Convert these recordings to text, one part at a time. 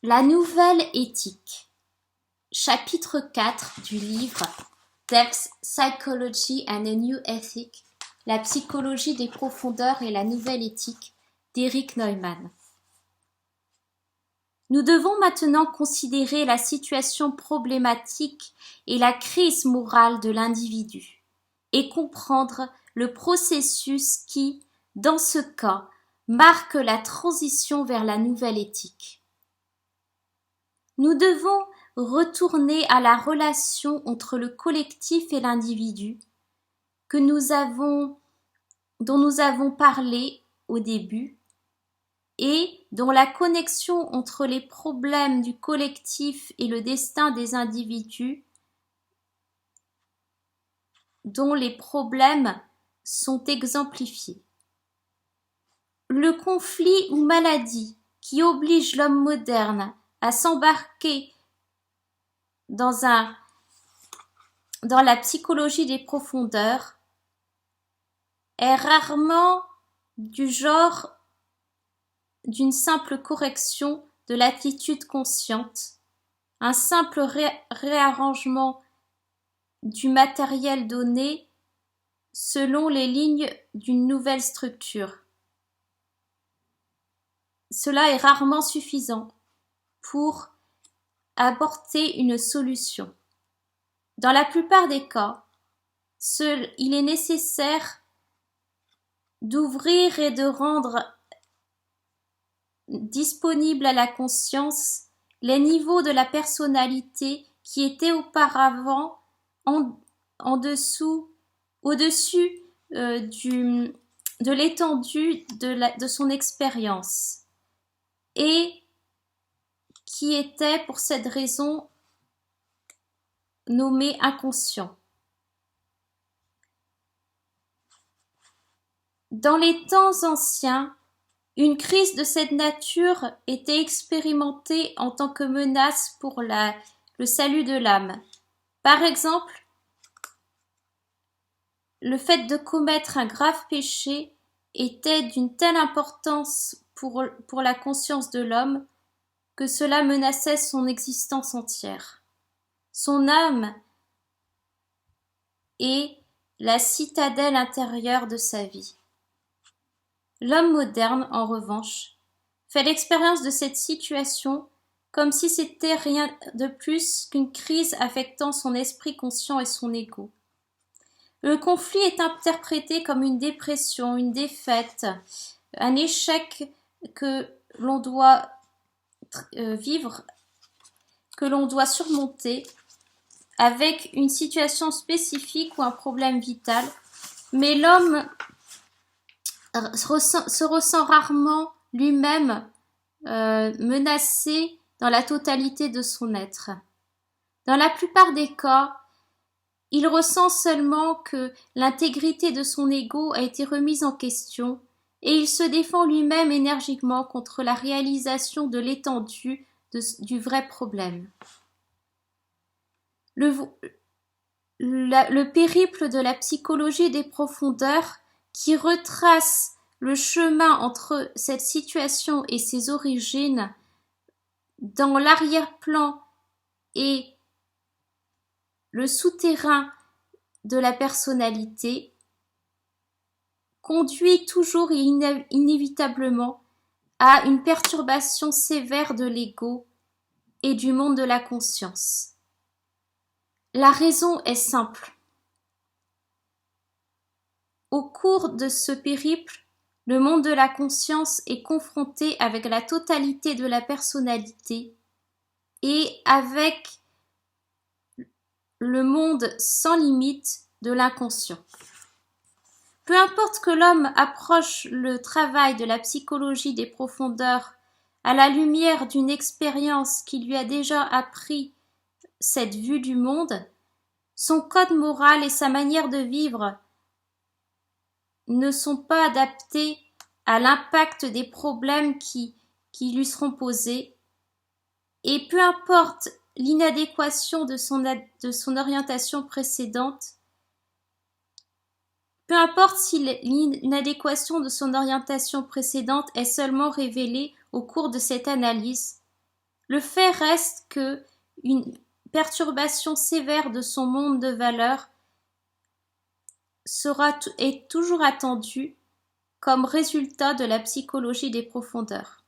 La nouvelle éthique. Chapitre 4 du livre Depth, Psychology and a New Ethic, la psychologie des profondeurs et la nouvelle éthique d'Erich Neumann. Nous devons maintenant considérer la situation problématique et la crise morale de l'individu et comprendre le processus qui, dans ce cas, marque la transition vers la nouvelle éthique. Nous devons retourner à la relation entre le collectif et l'individu dont nous avons parlé au début et dont la connexion entre les problèmes du collectif et le destin des individus, dont les problèmes sont exemplifiés. Le conflit ou maladie qui oblige l'homme moderne à s'embarquer dans la psychologie des profondeurs est rarement du genre d'une simple correction de l'attitude consciente, un simple réarrangement du matériel donné selon les lignes d'une nouvelle structure. Cela est rarement suffisant pour apporter une solution. Dans la plupart des cas, il est nécessaire d'ouvrir et de rendre disponible à la conscience les niveaux de la personnalité qui étaient auparavant au-dessus de l'étendue de son expérience et qui était pour cette raison nommé inconscient. Dans les temps anciens, une crise de cette nature était expérimentée en tant que menace pour le salut de l'âme. Par exemple, le fait de commettre un grave péché était d'une telle importance pour la conscience de l'homme que cela menaçait son existence entière. Son âme est la citadelle intérieure de sa vie. L'homme moderne, en revanche, fait l'expérience de cette situation comme si c'était rien de plus qu'une crise affectant son esprit conscient et son ego. Le conflit est interprété comme une dépression, une défaite, un échec que l'on doit vivre, que l'on doit surmonter avec une situation spécifique ou un problème vital, mais l'homme se ressent rarement lui-même menacé dans la totalité de son être. Dans la plupart des cas, il ressent seulement que l'intégrité de son ego a été remise en question et il se défend lui-même énergiquement contre la réalisation de l'étendue du vrai problème. Le périple de la psychologie des profondeurs qui retrace le chemin entre cette situation et ses origines dans l'arrière-plan et le souterrain de la personnalité conduit toujours et inévitablement à une perturbation sévère de l'ego et du monde de la conscience. La raison est simple. Au cours de ce périple, le monde de la conscience est confronté avec la totalité de la personnalité et avec le monde sans limite de l'inconscient. Peu importe que l'homme approche le travail de la psychologie des profondeurs à la lumière d'une expérience qui lui a déjà appris cette vue du monde, son code moral et sa manière de vivre ne sont pas adaptés à l'impact des problèmes qui lui seront posés, et peu importe l'inadéquation de son orientation précédente, peu importe si l'inadéquation de son orientation précédente est seulement révélée au cours de cette analyse, le fait reste que une perturbation sévère de son monde de valeurs est toujours attendue comme résultat de la psychologie des profondeurs.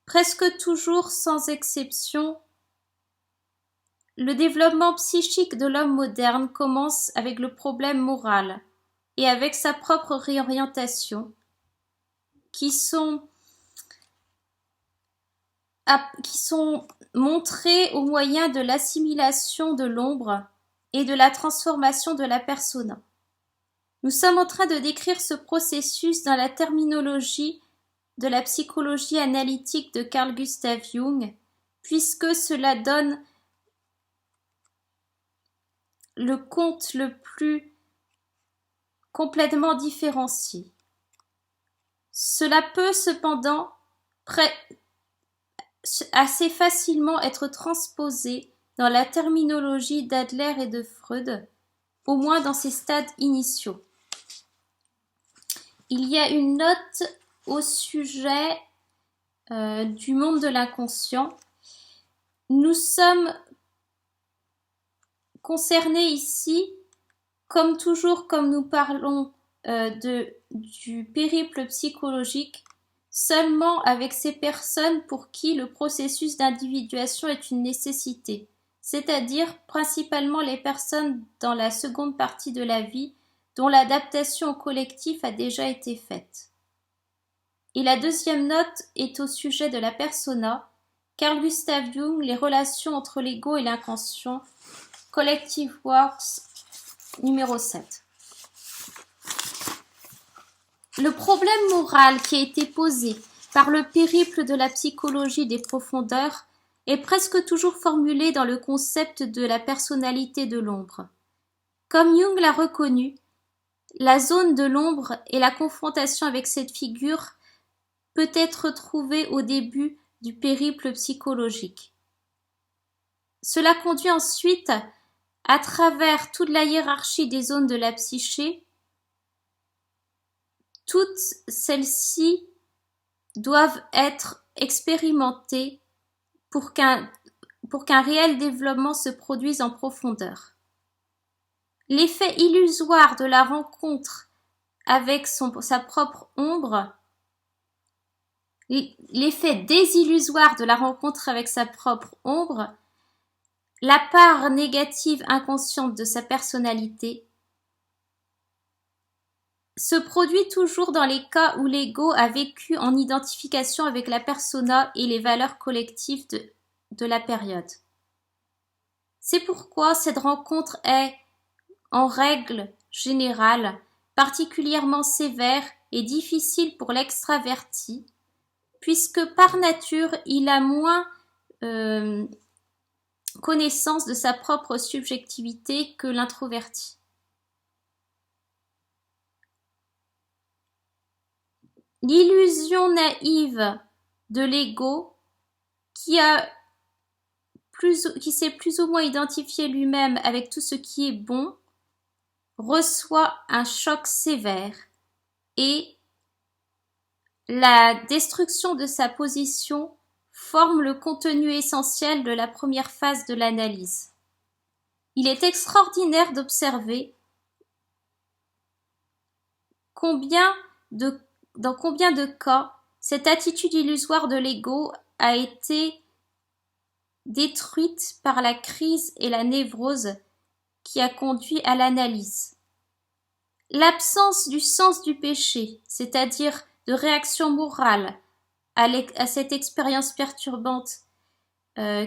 Presque toujours sans exception, le développement psychique de l'homme moderne commence avec le problème moral et avec sa propre réorientation, qui sont montrées au moyen de l'assimilation de l'ombre et de la transformation de la persona. Nous sommes en train de décrire ce processus dans la terminologie de la psychologie analytique de Carl Gustav Jung, puisque cela donne le compte le plus complètement différencié. Cela peut cependant assez facilement être transposé dans la terminologie d'Adler et de Freud, au moins dans ses stades initiaux. Il y a une note au sujet du monde de l'inconscient. Nous sommes concernés ici, comme toujours, comme nous parlons du périple psychologique, seulement avec ces personnes pour qui le processus d'individuation est une nécessité, c'est-à-dire principalement les personnes dans la seconde partie de la vie dont l'adaptation au collectif a déjà été faite. Et la deuxième note est au sujet de la persona, Carl Gustav Jung, les relations entre l'ego et l'inconscient, Collective Works, numéro 7. Le problème moral qui a été posé par le périple de la psychologie des profondeurs est presque toujours formulé dans le concept de la personnalité de l'ombre. Comme Jung l'a reconnu, la zone de l'ombre et la confrontation avec cette figure peut être trouvée au début du périple psychologique. Cela conduit ensuite, à travers toute la hiérarchie des zones de la psyché, toutes celles-ci doivent être expérimentées pour qu'un réel développement se produise en profondeur. L'effet illusoire de la rencontre avec sa propre ombre, l'effet désillusoire de la rencontre avec sa propre ombre, la part négative inconsciente de sa personnalité, se produit toujours dans les cas où l'ego a vécu en identification avec la persona et les valeurs collectives de la période. C'est pourquoi cette rencontre est, en règle générale, particulièrement sévère et difficile pour l'extraverti, puisque par nature il a moins connaissance de sa propre subjectivité que l'introverti. L'illusion naïve de l'ego, qui s'est plus ou moins identifié lui-même avec tout ce qui est bon, reçoit un choc sévère et la destruction de sa position forme le contenu essentiel de la première phase de l'analyse. Il est extraordinaire d'observer dans combien de cas cette attitude illusoire de l'ego a été détruite par la crise et la névrose qui a conduit à l'analyse. L'absence du sens du péché, c'est-à-dire de réaction morale à cette expérience perturbante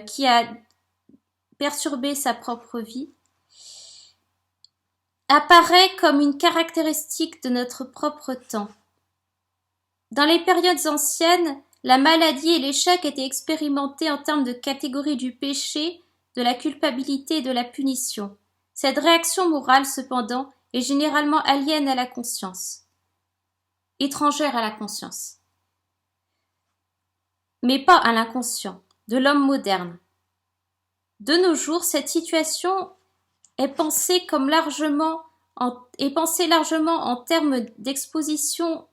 qui a perturbé sa propre vie, apparaît comme une caractéristique de notre propre temps. Dans les périodes anciennes, la maladie et l'échec étaient expérimentés en termes de catégorie du péché, de la culpabilité et de la punition. Cette réaction morale, cependant, est généralement aliène à la conscience, étrangère à la conscience, mais pas à l'inconscient de l'homme moderne. De nos jours, cette situation est pensée largement en termes d'exposition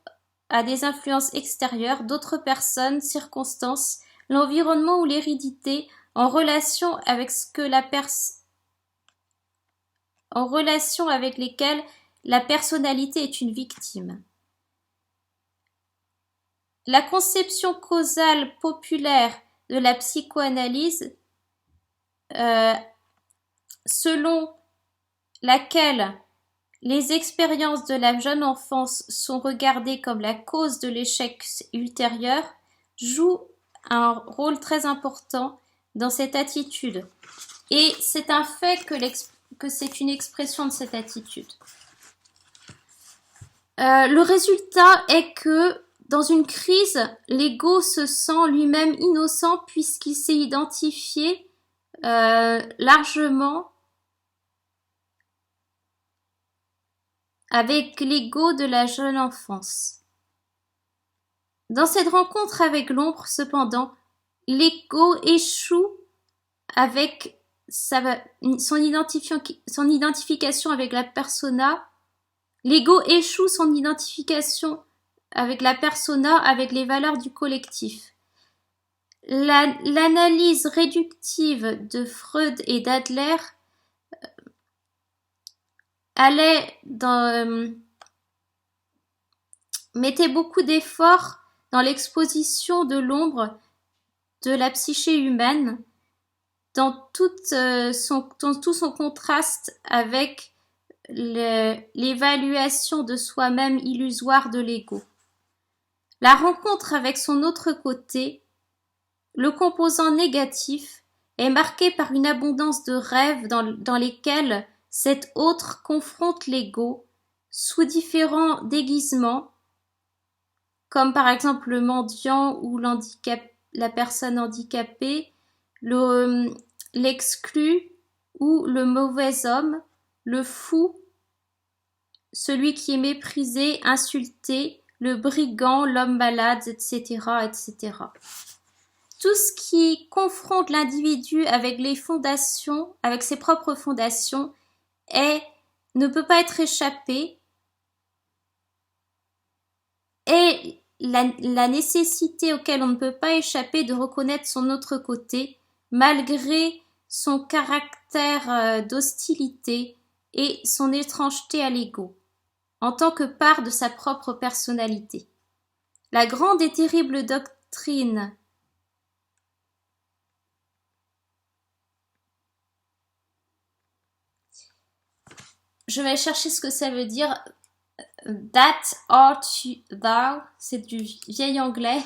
à des influences extérieures, d'autres personnes, circonstances, l'environnement ou l'hérédité, en relation avec lesquelles la personnalité est une victime. La conception causale populaire de la psychoanalyse, selon laquelle les expériences de la jeune enfance sont regardées comme la cause de l'échec ultérieur, joue un rôle très important dans cette attitude. Et c'est un fait que c'est une expression de cette attitude. Le résultat est que dans une crise, l'ego se sent lui-même innocent puisqu'il s'est identifié largement avec l'ego de la jeune enfance. Dans cette rencontre avec l'ombre, cependant, l'ego échoue avec son identification avec la persona. L'ego échoue son identification avec la persona, avec les valeurs du collectif. L'analyse réductive de Freud et d'Adler mettait beaucoup d'efforts dans l'exposition de l'ombre de la psyché humaine, dans tout son contraste avec l'évaluation de soi-même illusoire de l'ego. La rencontre avec son autre côté, le composant négatif, est marquée par une abondance de rêves dans lesquels cet autre confronte l'ego sous différents déguisements, comme par exemple le mendiant ou la personne handicapée, l'exclu ou le mauvais homme, le fou, celui qui est méprisé, insulté, le brigand, l'homme malade, etc., etc. Tout ce qui confronte l'individu avec avec ses propres fondations, ne peut pas être échappé, et la nécessité auquel on ne peut pas échapper de reconnaître son autre côté, malgré son caractère d'hostilité et son étrangeté à l'ego, en tant que part de sa propre personnalité. La grande et terrible doctrine je vais chercher ce que ça veut dire. That art thou, c'est du vieil anglais.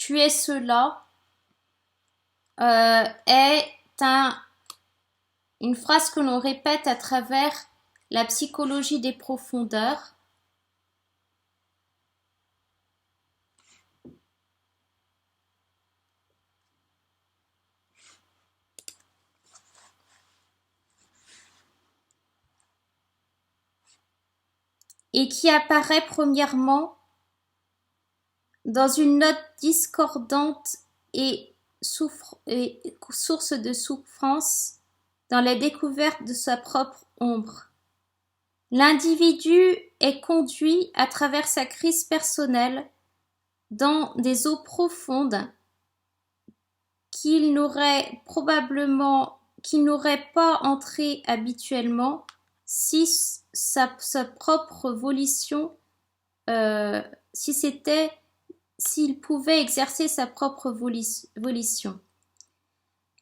Tu es cela est une phrase que l'on répète à travers la psychologie des profondeurs. Et qui apparaît premièrement dans une note discordante et source de souffrance dans la découverte de sa propre ombre. L'individu est conduit à travers sa crise personnelle dans des eaux profondes qu'il n'aurait pas entré habituellement si sa propre volition, s'il pouvait exercer sa propre volition.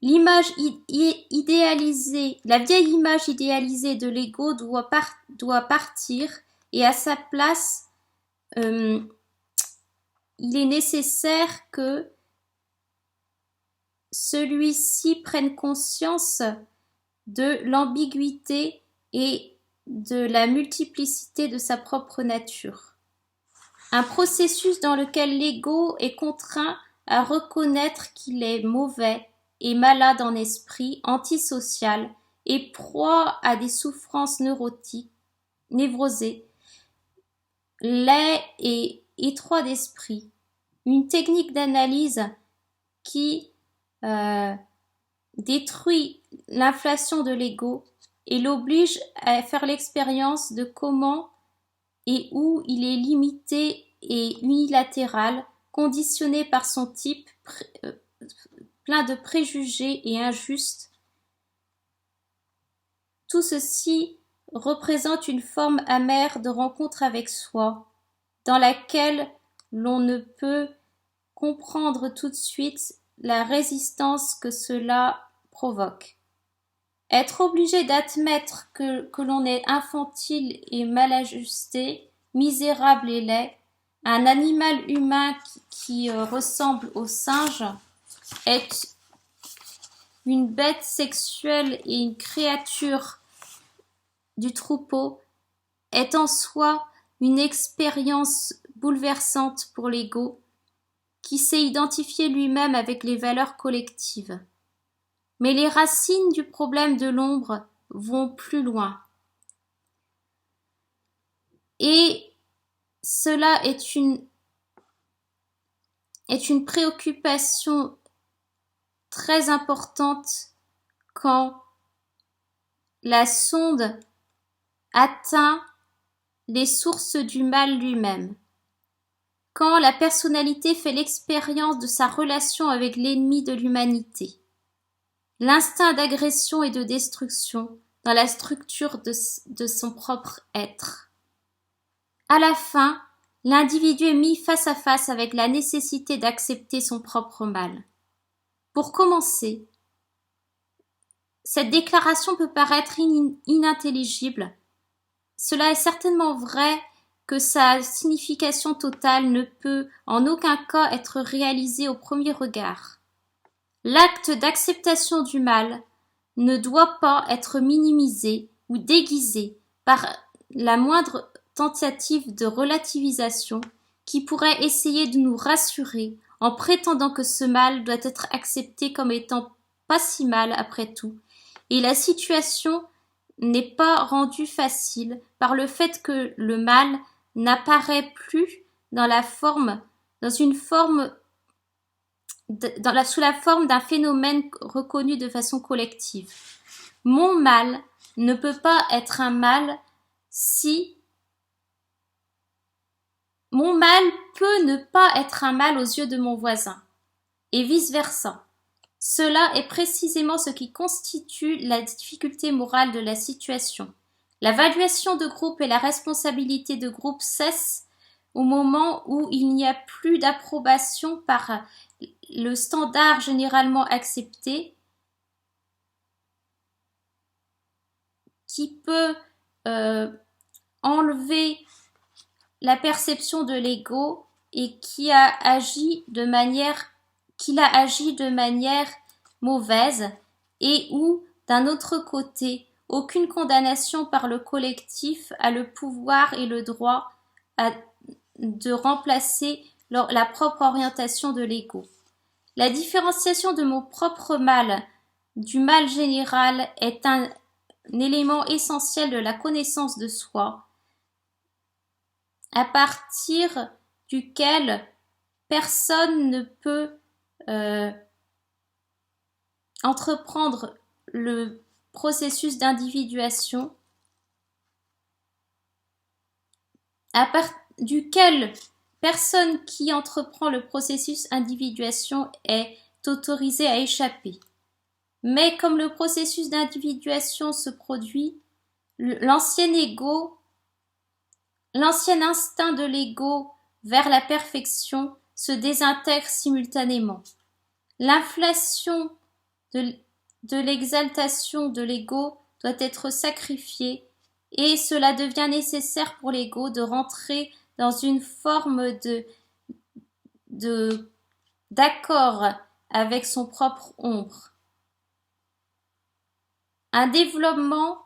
L'image idéalisée, la vieille image idéalisée de l'ego doit partir, et à sa place, il est nécessaire que celui-ci prenne conscience de l'ambiguïté et de la multiplicité de sa propre nature. Un processus dans lequel l'ego est contraint à reconnaître qu'il est mauvais et malade en esprit, antisocial et proie à des souffrances neurotiques, névrosées, laid et étroit d'esprit. Une technique d'analyse qui détruit l'inflation de l'ego et l'oblige à faire l'expérience de comment et où il est limité et unilatéral, conditionné par son type plein de préjugés et injuste. Tout ceci représente une forme amère de rencontre avec soi, dans laquelle l'on ne peut comprendre tout de suite la résistance que cela provoque. Être obligé d'admettre que l'on est infantile et mal ajusté, misérable et laid, un animal humain qui ressemble au singe, est une bête sexuelle et une créature du troupeau, est en soi une expérience bouleversante pour l'ego, qui sait identifier lui-même avec les valeurs collectives. Mais les racines du problème de l'ombre vont plus loin. Et cela est une préoccupation très importante quand la sonde atteint les sources du mal lui-même. Quand la personnalité fait l'expérience de sa relation avec l'ennemi de l'humanité. L'instinct d'agression et de destruction dans la structure de son propre être. À la fin, l'individu est mis face à face avec la nécessité d'accepter son propre mal. Pour commencer, cette déclaration peut paraître inintelligible. Cela est certainement vrai que sa signification totale ne peut en aucun cas être réalisée au premier regard. L'acte d'acceptation du mal ne doit pas être minimisé ou déguisé par la moindre tentative de relativisation qui pourrait essayer de nous rassurer en prétendant que ce mal doit être accepté comme étant pas si mal après tout, et la situation n'est pas rendue facile par le fait que le mal n'apparaît plus sous la forme d'un phénomène reconnu de façon collective. Mon mal ne peut pas être un mal si mon mal peut ne pas être un mal aux yeux de mon voisin, et vice-versa. Cela est précisément ce qui constitue la difficulté morale de la situation. La valuation de groupe et la responsabilité de groupe cessent au moment où il n'y a plus d'approbation par le standard généralement accepté qui peut enlever la perception de l'ego et qu'il a agi de manière mauvaise et où, d'un autre côté, aucune condamnation par le collectif a le pouvoir et le droit de remplacer la propre orientation de l'ego. La différenciation de mon propre mal du mal général est un élément essentiel de la connaissance de soi, à partir duquel personne ne peut entreprendre le processus d'individuation, duquel personne qui entreprend le processus d'individuation est autorisé à échapper. Mais comme le processus d'individuation se produit, l'ancien instinct de l'ego vers la perfection se désintègre simultanément. L'inflation de l'exaltation de l'ego doit être sacrifiée et cela devient nécessaire pour l'ego de rentrer dans une forme d'accord avec son propre ombre. un développement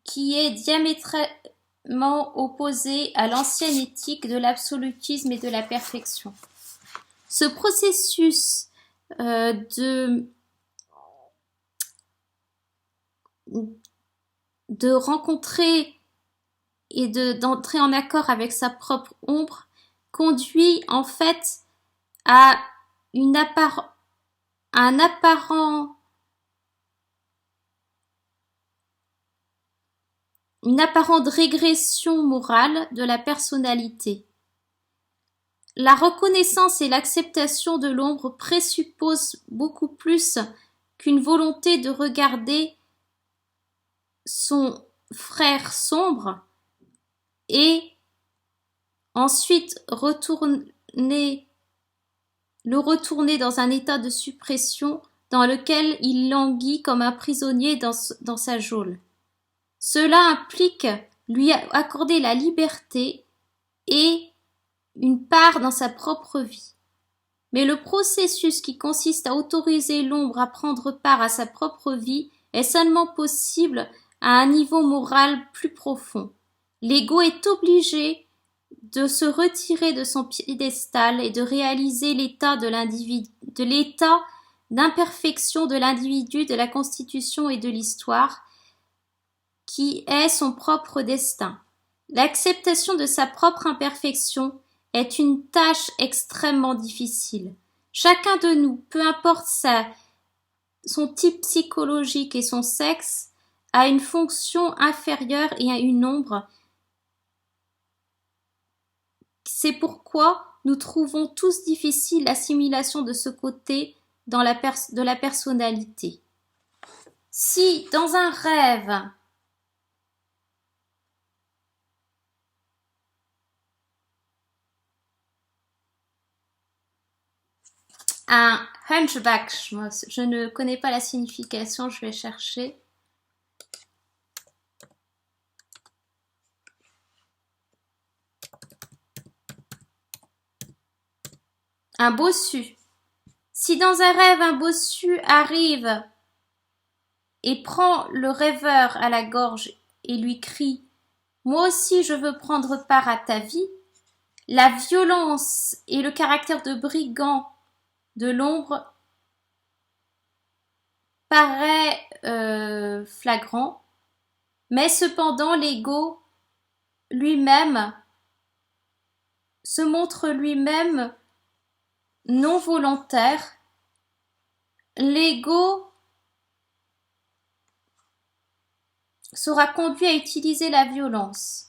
qui est diamétralement opposé à l'ancienne éthique de l'absolutisme et de la perfection. Ce processus de rencontrer et d'entrer en accord avec sa propre ombre conduit en fait à une apparente régression morale de la personnalité. La reconnaissance et l'acceptation de l'ombre présupposent beaucoup plus qu'une volonté de regarder son frère sombre et ensuite le retourner dans un état de suppression dans lequel il languit comme un prisonnier dans sa geôle. Cela implique lui accorder la liberté et une part dans sa propre vie. Mais le processus qui consiste à autoriser l'ombre à prendre part à sa propre vie est seulement possible à un niveau moral plus profond. L'ego est obligé de se retirer de son piédestal et de réaliser l'état d'imperfection de l'individu, de la constitution et de l'histoire, qui est son propre destin. L'acceptation de sa propre imperfection est une tâche extrêmement difficile. Chacun de nous, peu importe son type psychologique et son sexe, a une fonction inférieure et a une ombre. C'est pourquoi nous trouvons tous difficile l'assimilation de ce côté de la personnalité. Si, dans un rêve, un hunchback, je ne connais pas la signification, je vais chercher. Un bossu. Si dans un rêve un bossu arrive et prend le rêveur à la gorge et lui crie « Moi aussi je veux prendre part à ta vie », la violence et le caractère de brigand de l'ombre paraît flagrant, mais cependant l'ego lui-même se montre lui-même non volontaire. L'ego sera conduit à utiliser la violence.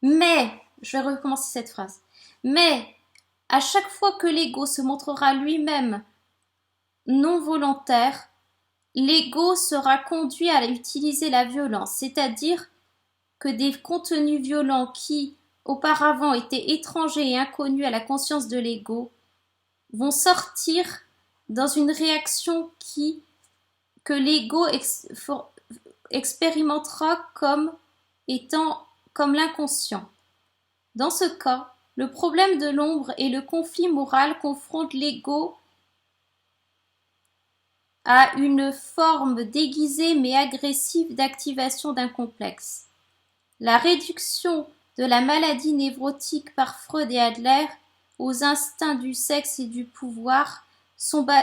Mais, je vais recommencer cette phrase, mais à chaque fois que l'ego se montrera lui-même non volontaire, l'ego sera conduit à utiliser la violence, c'est-à-dire que des contenus violents qui auparavant étaient étrangers et inconnus à la conscience de l'ego vont sortir dans une réaction que l'ego expérimentera comme l'inconscient. Dans ce cas, le problème de l'ombre et le conflit moral confrontent l'ego à une forme déguisée mais agressive d'activation d'un complexe. La réduction de la maladie névrotique par Freud et Adler aux instincts du sexe et du pouvoir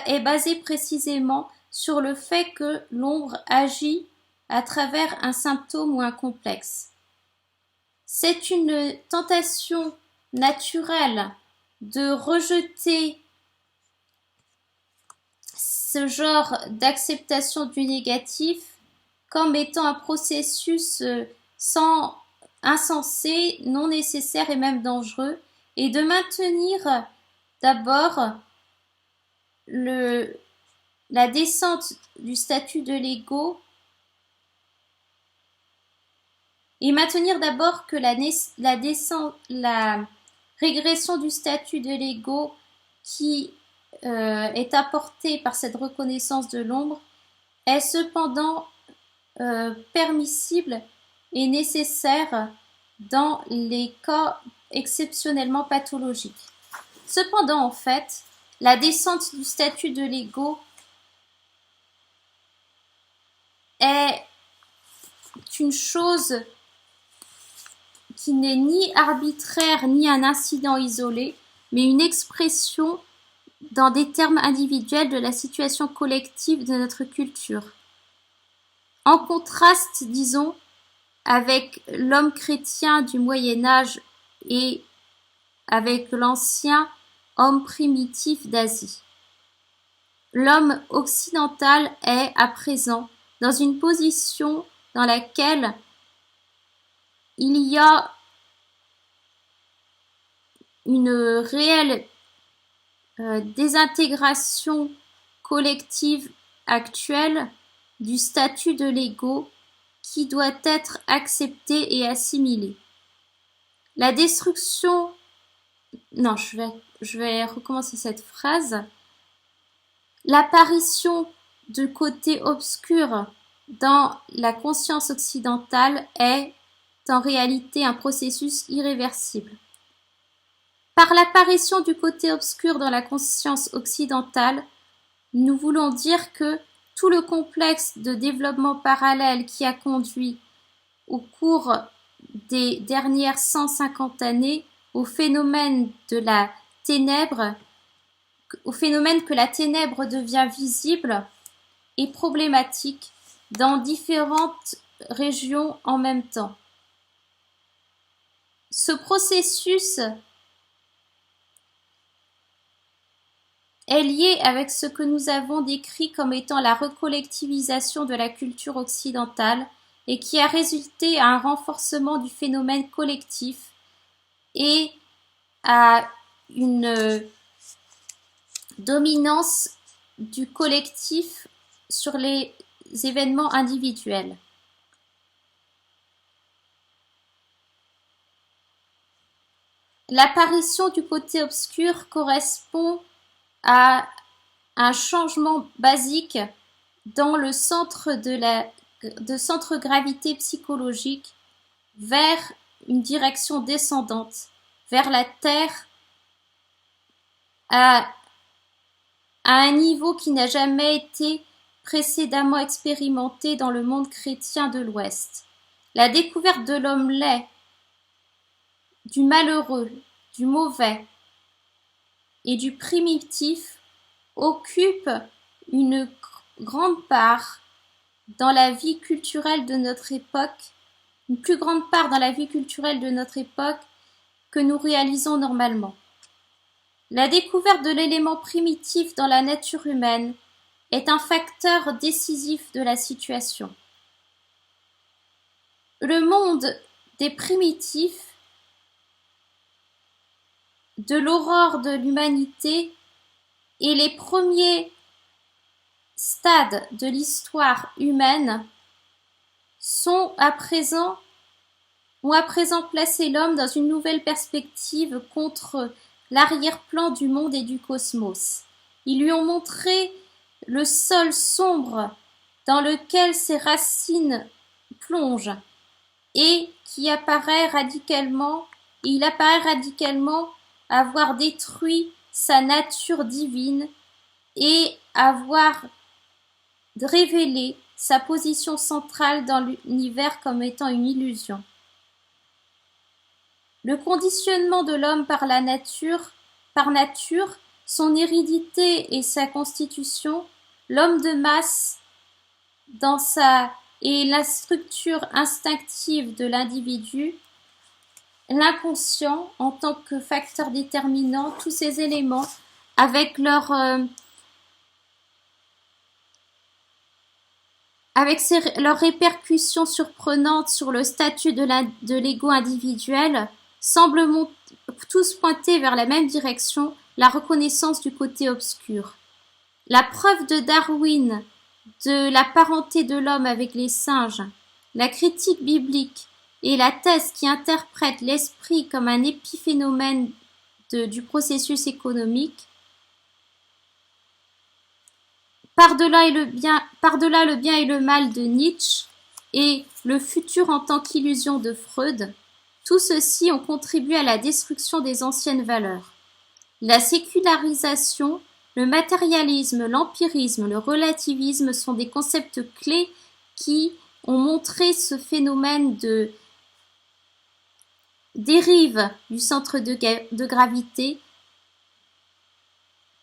est basée précisément sur le fait que l'ombre agit à travers un symptôme ou un complexe. C'est une tentation naturelle de rejeter ce genre d'acceptation du négatif comme étant un processus insensé, non nécessaire et même dangereux, et de maintenir d'abord la descente du statut de l'ego et maintenir d'abord que la régression du statut de l'ego qui est apportée par cette reconnaissance de l'ombre est cependant permissible et nécessaire dans les cas exceptionnellement pathologiques. Cependant, en fait, la descente du statut de l'ego est une chose qui n'est ni arbitraire ni un incident isolé, mais une expression dans des termes individuels de la situation collective de notre culture. En contraste, disons, avec l'homme chrétien du Moyen Âge et avec l'ancien homme primitif d'Asie. L'homme occidental est, à présent, dans une position dans laquelle il y a une réelle désintégration collective actuelle du statut de l'ego qui doit être accepté et assimilé. La destruction... Non, je vais recommencer cette phrase. L'apparition du côté obscur dans la conscience occidentale est en réalité un processus irréversible. Par l'apparition du côté obscur dans la conscience occidentale, nous voulons dire que tout le complexe de développement parallèle qui a conduit au cours des dernières 150 années au phénomène de la ténèbre, au phénomène que la ténèbre devient visible et problématique dans différentes régions en même temps. Ce processus est lié avec ce que nous avons décrit comme étant la recollectivisation de la culture occidentale et qui a résulté à un renforcement du phénomène collectif et à une dominance du collectif sur les événements individuels. L'apparition du côté obscur correspond à un changement basique dans le centre de centre-gravité psychologique vers une direction descendante, vers la Terre, à un niveau qui n'a jamais été précédemment expérimenté dans le monde chrétien de l'Ouest. La découverte de l'homme laid, du malheureux, du mauvais et du primitif occupe une grande part dans la vie culturelle de notre époque, une plus grande part dans la vie culturelle de notre époque que nous réalisons normalement. La découverte de l'élément primitif dans la nature humaine est un facteur décisif de la situation. Le monde des primitifs, de l'aurore de l'humanité et les premiers stades de l'histoire humaine ont à présent placé l'homme dans une nouvelle perspective contre l'arrière-plan du monde et du cosmos. Ils lui ont montré le sol sombre dans lequel ses racines plongent et il apparaît radicalement avoir détruit sa nature divine et avoir révélé sa position centrale dans l'univers comme étant une illusion. Le conditionnement de l'homme par nature, son hérédité et sa constitution, l'homme de masse et la structure instinctive de l'individu, l'inconscient en tant que facteur déterminant, tous ces éléments avec leurs répercussions surprenantes sur le statut de l'ego individuel, semblent tous pointer vers la même direction, la reconnaissance du côté obscur. La preuve de Darwin de la parenté de l'homme avec les singes, la critique biblique et la thèse qui interprète l'esprit comme un épiphénomène du processus économique, par-delà le bien et le mal de Nietzsche et le futur en tant qu'illusion de Freud, tout ceci ont contribué à la destruction des anciennes valeurs. La sécularisation, le matérialisme, l'empirisme, le relativisme sont des concepts clés qui ont montré ce phénomène de dérive du centre de gravité,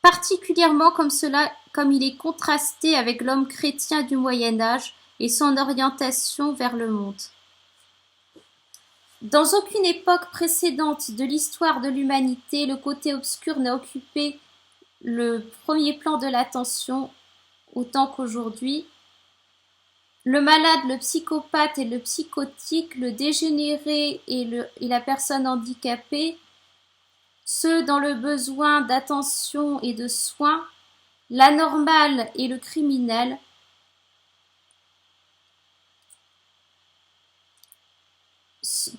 particulièrement comme il est contrasté avec l'homme chrétien du Moyen Âge et son orientation vers le monde. Dans aucune époque précédente de l'histoire de l'humanité, le côté obscur n'a occupé le premier plan de l'attention autant qu'aujourd'hui. Le malade, le psychopathe et le psychotique, le dégénéré et la personne handicapée, ceux dans le besoin d'attention et de soins, l'anormal et le criminel,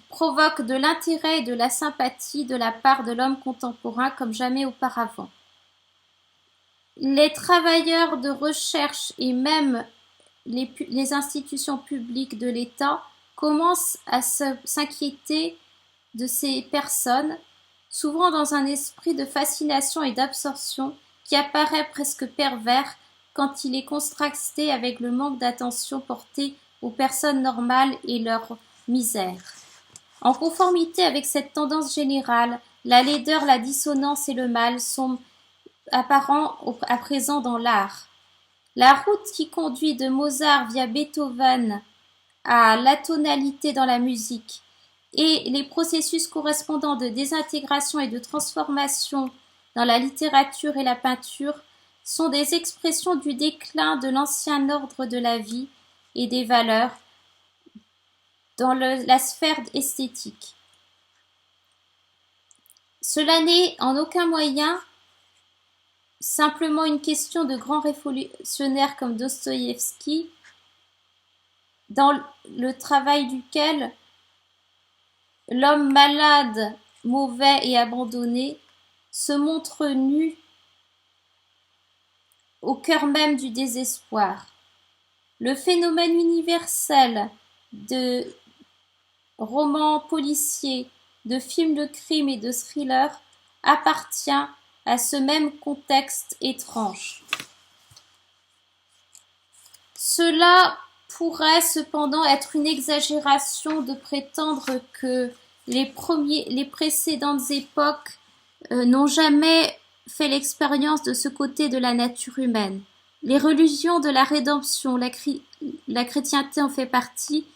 provoquent de l'intérêt et de la sympathie de la part de l'homme contemporain comme jamais auparavant. Les travailleurs de recherche et même les institutions publiques de l'État commencent à s'inquiéter de ces personnes, souvent dans un esprit de fascination et d'absorption qui apparaît presque pervers quand il est contrasté avec le manque d'attention porté aux personnes normales et leur misère. En conformité avec cette tendance générale, la laideur, la dissonance et le mal sont apparents à présent dans l'art. La route qui conduit de Mozart via Beethoven à l'atonalité dans la musique et les processus correspondants de désintégration et de transformation dans la littérature et la peinture sont des expressions du déclin de l'ancien ordre de la vie et des valeurs dans la sphère esthétique. Cela n'est en aucun moyen simplement une question de grands révolutionnaires comme Dostoïevski, dans le travail duquel l'homme malade, mauvais et abandonné se montre nu au cœur même du désespoir. Le phénomène universel de romans policiers, de films de crime et de thrillers appartient à ce même contexte étrange. Cela pourrait cependant être une exagération de prétendre que les précédentes époques n'ont jamais fait l'expérience de ce côté de la nature humaine. Les religions de la rédemption, la chrétienté en fait partie,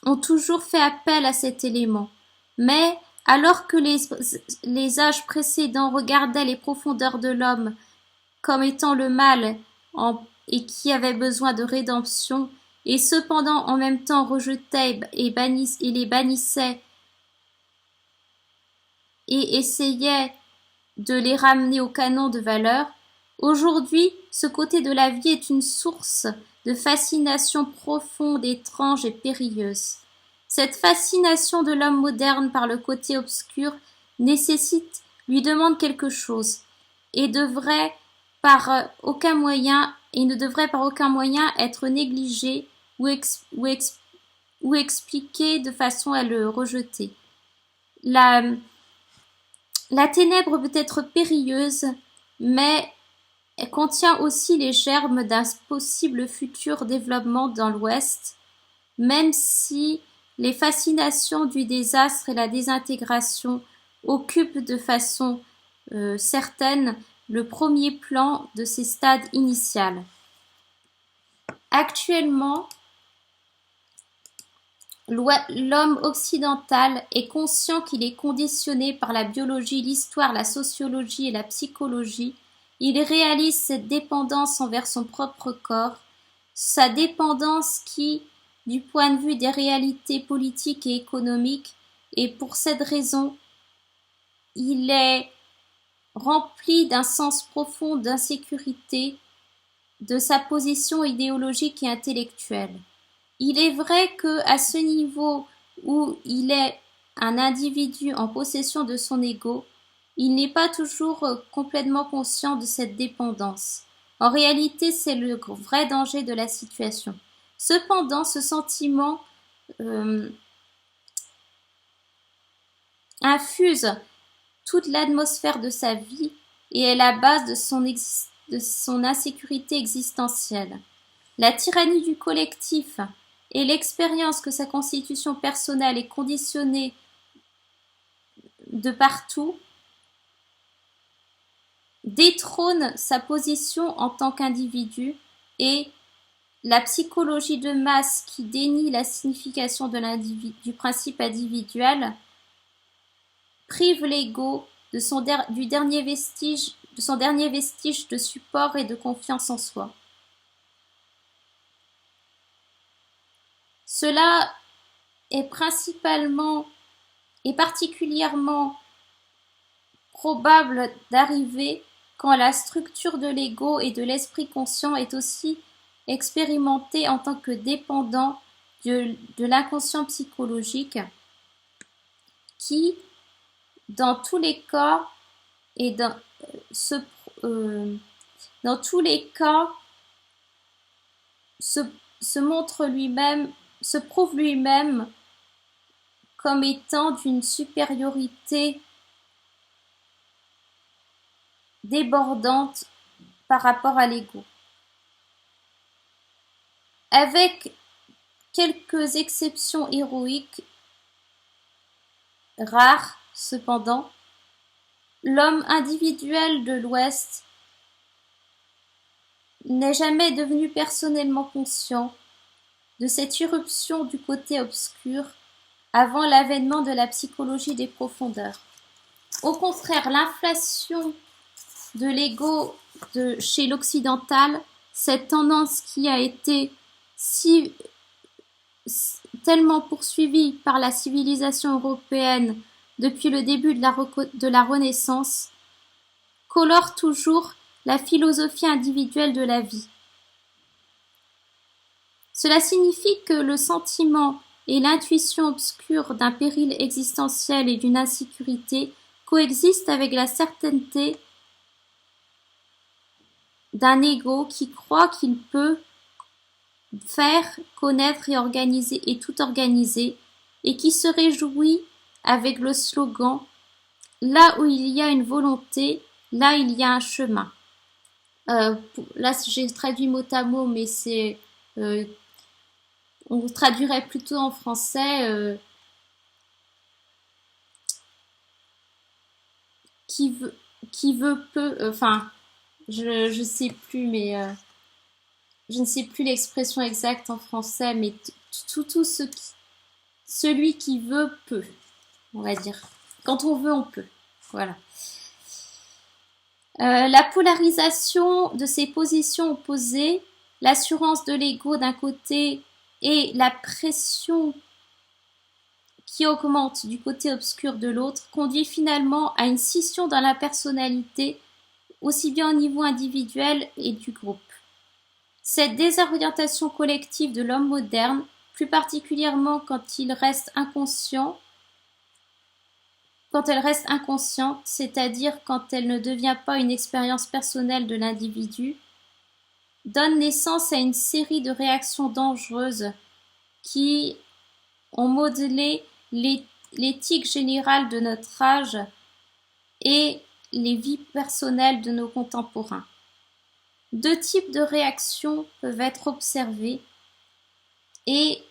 ont toujours fait appel à cet élément. Mais alors que les âges précédents regardaient les profondeurs de l'homme comme étant le mal et qui avait besoin de rédemption, et cependant en même temps rejetaient et les bannissaient et essayaient de les ramener au canon de valeur, aujourd'hui, ce côté de la vie est une source de fascination profonde, étrange et périlleuse. Cette fascination de l'homme moderne par le côté obscur lui demande quelque chose, et ne devrait par aucun moyen être négligé ou expliqué de façon à le rejeter. La ténèbre peut être périlleuse, mais elle contient aussi les germes d'un possible futur développement dans l'Ouest, même si les fascinations du désastre et la désintégration occupent de façon certaine le premier plan de ces stades initiales. Actuellement, l'homme occidental est conscient qu'il est conditionné par la biologie, l'histoire, la sociologie et la psychologie. Il réalise cette dépendance envers son propre corps, sa dépendance qui, du point de vue des réalités politiques et économiques, et pour cette raison, il est rempli d'un sens profond d'insécurité de sa position idéologique et intellectuelle. Il est vrai que, à ce niveau où il est un individu en possession de son ego, il n'est pas toujours complètement conscient de cette dépendance. En réalité, c'est le vrai danger de la situation. Cependant, ce sentiment infuse toute l'atmosphère de sa vie et est la base de son insécurité existentielle. La tyrannie du collectif et l'expérience que sa constitution personnelle est conditionnée de partout détrône sa position en tant qu'individu, et la psychologie de masse qui dénie la signification du principe individuel prive l'ego de son dernier vestige de support et de confiance en soi. Cela est particulièrement probable d'arriver quand la structure de l'ego et de l'esprit conscient est aussi expérimentée en tant que dépendant de l'inconscient psychologique qui, dans tous les cas, se prouve lui-même comme étant d'une supériorité débordante par rapport à l'ego. Avec quelques exceptions héroïques, rares cependant, l'homme individuel de l'Ouest n'est jamais devenu personnellement conscient de cette irruption du côté obscur avant l'avènement de la psychologie des profondeurs. Au contraire, l'inflation de l'ego chez l'occidental, cette tendance qui a été tellement poursuivie par la civilisation européenne depuis le début de la Renaissance, colore toujours la philosophie individuelle de la vie. Cela signifie que le sentiment et l'intuition obscure d'un péril existentiel et d'une insécurité coexistent avec la certainté d'un ego qui croit qu'il peut faire, connaître et organiser et tout organiser, et qui se réjouit avec le slogan « Là où il y a une volonté, là il y a un chemin ». Là j'ai traduit mot à mot, mais on traduirait plutôt en français qui veut peut, je sais plus, mais je ne sais plus l'expression exacte en français, mais celui qui veut peut, on va dire. Quand on veut, on peut. Voilà. La polarisation de ces positions opposées, l'assurance de l'ego d'un côté et la pression qui augmente du côté obscur de l'autre, conduit finalement à une scission dans la personnalité, aussi bien au niveau individuel et du groupe. Cette désorientation collective de l'homme moderne, plus particulièrement quand elle reste inconsciente, c'est-à-dire quand elle ne devient pas une expérience personnelle de l'individu, donne naissance à une série de réactions dangereuses qui ont modelé l'éthique générale de notre âge et les vies personnelles de nos contemporains. Deux types de réactions peuvent être observés et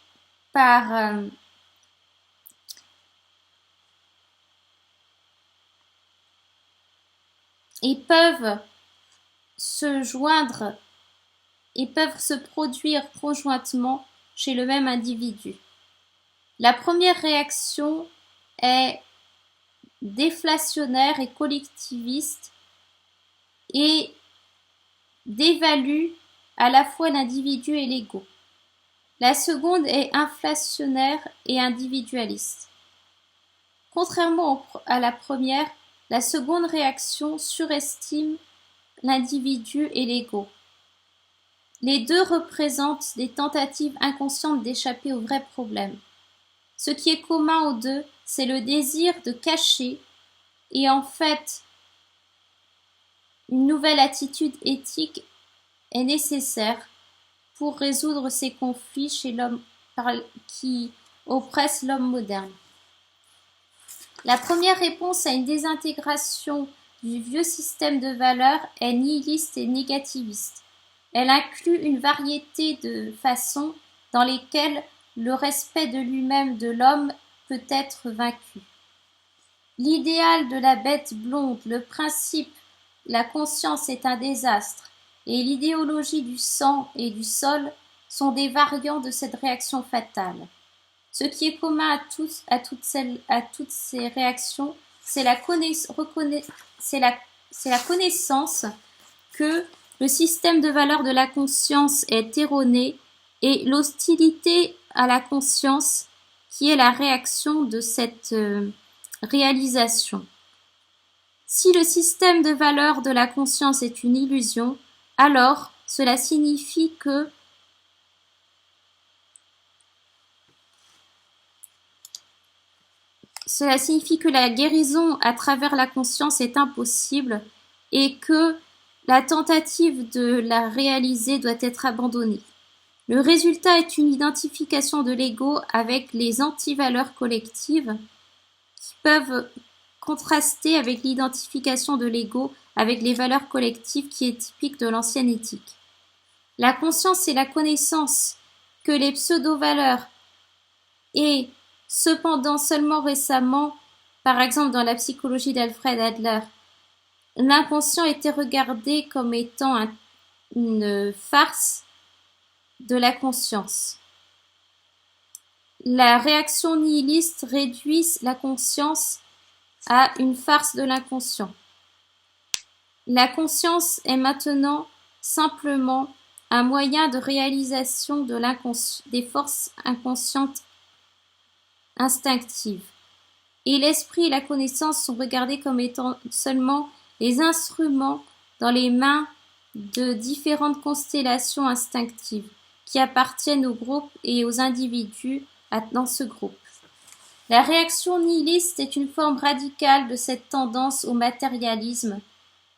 peuvent se produire conjointement chez le même individu. La première réaction est déflationnaire et collectiviste et dévalue à la fois l'individu et l'ego. La seconde est inflationnaire et individualiste. Contrairement à la première, la seconde réaction surestime l'individu et l'ego. Les deux représentent des tentatives inconscientes d'échapper au vrai problème. Ce qui est commun aux deux, c'est le désir de cacher, et en fait, une nouvelle attitude éthique est nécessaire pour résoudre ces conflits chez l'homme qui oppressent l'homme moderne. La première réponse à une désintégration du vieux système de valeurs est nihiliste et négativiste. Elle inclut une variété de façons dans lesquelles le respect de lui-même de l'homme peut être vaincu. L'idéal de la bête blonde, le principe la conscience est un désastre et l'idéologie du sang et du sol sont des variants de cette réaction fatale. Ce qui est commun à toutes ces réactions, c'est la connaissance que le système de valeurs de la conscience est erroné et l'hostilité à la conscience qui est la réaction de cette réalisation. Si le système de valeurs de la conscience est une illusion, alors cela signifie que la guérison à travers la conscience est impossible et que la tentative de la réaliser doit être abandonnée. Le résultat est une identification de l'ego avec les antivaleurs collectives qui peuvent contraster avec l'identification de l'ego avec les valeurs collectives qui est typique de l'ancienne éthique. La conscience et la connaissance que les pseudo-valeurs et cependant seulement récemment, par exemple dans la psychologie d'Alfred Adler, l'inconscient était regardé comme étant une farce de la conscience. La réaction nihiliste réduit la conscience à une farce de l'inconscient. La conscience est maintenant simplement un moyen de réalisation des forces inconscientes instinctives. Et l'esprit et la connaissance sont regardés comme étant seulement les instruments dans les mains de différentes constellations instinctives qui appartiennent au groupe et aux individus dans ce groupe. La réaction nihiliste est une forme radicale de cette tendance au matérialisme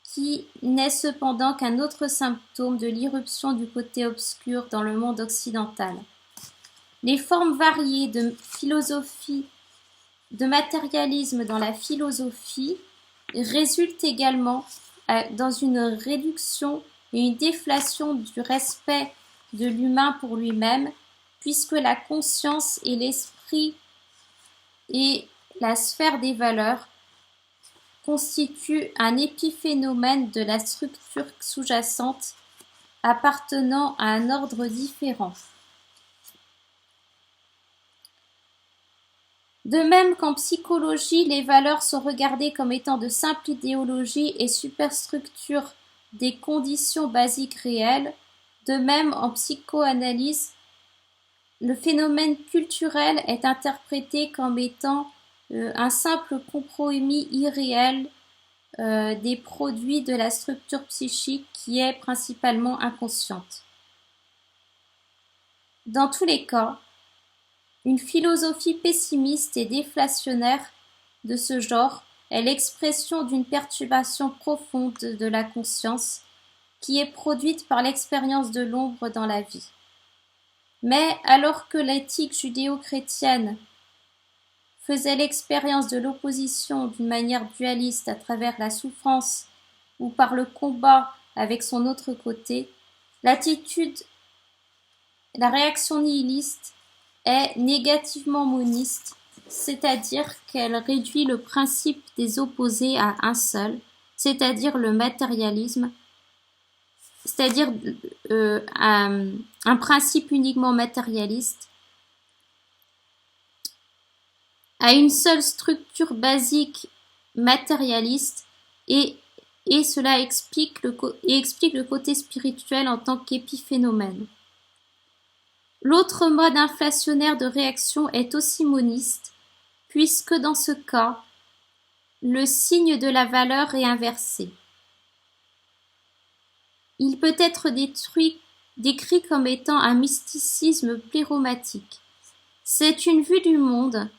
qui n'est cependant qu'un autre symptôme de l'irruption du côté obscur dans le monde occidental. Les formes variées de philosophie, de matérialisme dans la philosophie résultent également dans une réduction et une déflation du respect de l'humain pour lui-même, puisque la conscience et l'esprit et la sphère des valeurs constituent un épiphénomène de la structure sous-jacente appartenant à un ordre différent. De même qu'en psychologie, les valeurs sont regardées comme étant de simples idéologies et superstructures des conditions basiques réelles, de même en psychoanalyse, le phénomène culturel est interprété comme étant un simple compromis irréel des produits de la structure psychique qui est principalement inconsciente. Dans tous les cas, une philosophie pessimiste et déflationnaire de ce genre est l'expression d'une perturbation profonde de la conscience qui est produite par l'expérience de l'ombre dans la vie. Mais alors que l'éthique judéo-chrétienne faisait l'expérience de l'opposition d'une manière dualiste à travers la souffrance ou par le combat avec son autre côté, la réaction nihiliste est négativement moniste, c'est-à-dire qu'elle réduit le principe des opposés à un seul, c'est-à-dire le matérialisme, c'est-à-dire un principe uniquement matérialiste, à une seule structure basique matérialiste et cela explique le côté spirituel en tant qu'épiphénomène. L'autre mode inflationnaire de réaction est aussi moniste, puisque dans ce cas, le signe de la valeur est inversé. Il peut être décrit comme étant un mysticisme pléromatique. C'est une vue du monde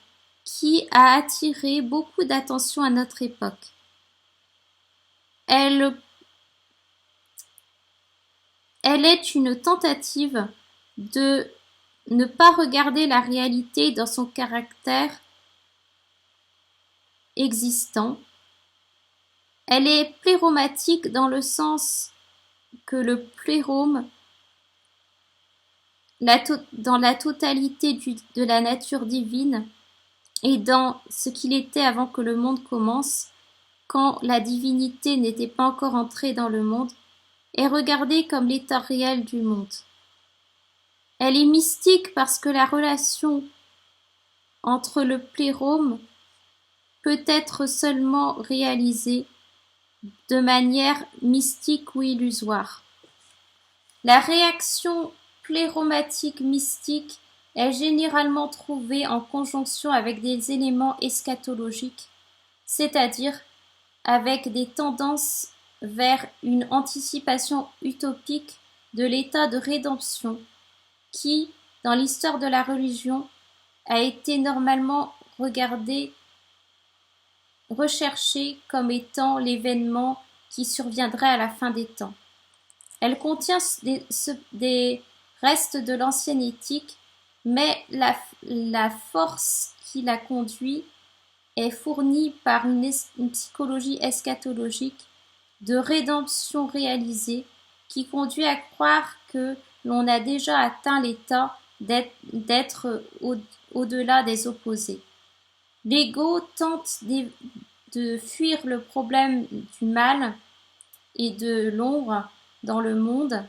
qui a attiré beaucoup d'attention à notre époque. Elle est une tentative de ne pas regarder la réalité dans son caractère existant. Elle est pléromatique dans le sens que le plérôme, dans la totalité de la nature divine et dans ce qu'il était avant que le monde commence, quand la divinité n'était pas encore entrée dans le monde, est regardée comme l'état réel du monde. Elle est mystique parce que la relation entre le plérôme peut être seulement réalisée de manière mystique ou illusoire. La réaction pléromatique mystique est généralement trouvée en conjonction avec des éléments eschatologiques, c'est-à-dire avec des tendances vers une anticipation utopique de l'état de rédemption qui, dans l'histoire de la religion, a été normalement recherché comme étant l'événement qui surviendrait à la fin des temps. Elle contient des restes de l'ancienne éthique, mais la force qui la conduit est fournie par une psychologie eschatologique de rédemption réalisée qui conduit à croire que l'on a déjà atteint l'état d'être au-delà des opposés. L'ego tente de fuir le problème du mal et de l'ombre dans le monde